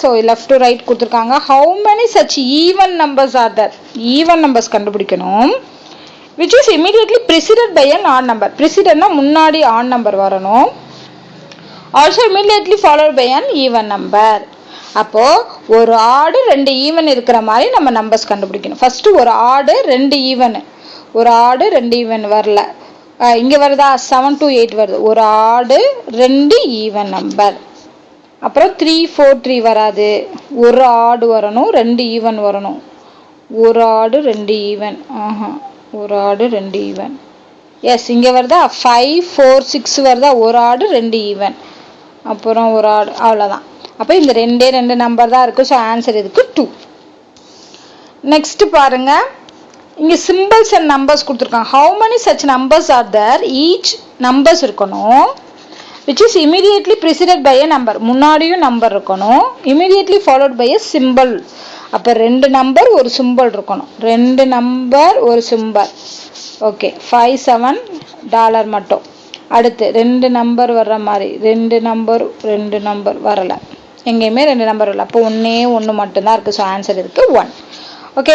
So left to right கொடுத்துருக்காங்க. How many such even numbers are there? Even numbers கண்டுபிடிக்கணும். which is immediately preceded by an odd number. precededனா முன்னாடி odd number வரணும். also immediately followed by an even number. அப்போ ஒரு ஆடு ரெண்டு even இருக்கிற மாதிரி நம்ம நம்பர்ஸ் கண்டுபிடிக்கணும். ஃபர்ஸ்ட் ஒரு ஆடு ரெண்டு ஈவன், ஒரு ஆடு ரெண்டு ஈவன் வரல, இங்க வருதா 7 to 8 வருது. ஒரு ஆடு ரெண்டு ஈவன் நம்பர். அப்புறம் 3 4 3 வராது, ஒரு ஆடு வரணும் ரெண்டு ஈவன் வரணும். ஒரு ஆடு ரெண்டு ஈவன், ஒரு ஆடு ரெண்டு ஈவன். எஸ், இங்க வருதா 5 4 6 வருதா, ஒரு ஆடு ரெண்டு ஈவன், அப்புறம் ஒரு ஆடு, அவ்வளோதான். அப்போ இந்த ரெண்டே ரெண்டு நம்பர் தான் இருக்கு. ஸோ ஆன்சர் இதுக்கு 2. நெக்ஸ்ட் பாருங்க, இங்க சிம்பிள்ஸ் அண்ட் நம்பர்ஸ் கொடுத்துருக்காங்க. How many such numbers are there? Each numbers இருக்கணும் which is immediately preceded by a number. முன்னாடியும் நம்பர் இருக்கணும், immediately followed by a symbol. அப்போ ரெண்டு நம்பர் ஒரு சிம்பிள் இருக்கணும், ரெண்டு நம்பர் ஒரு சிம்பிள். ஓகே, 5 7 டாலர் மட்டும். அடுத்து ரெண்டு நம்பர் வர்ற மாதிரி, ரெண்டு நம்பர் வரல, எங்கேயுமே ரெண்டு நம்பர் வரல. அப்போ ஒன்று மட்டும்தான் இருக்குது. ஸோ ஆன்சர் இருக்கு 1. ஓகே.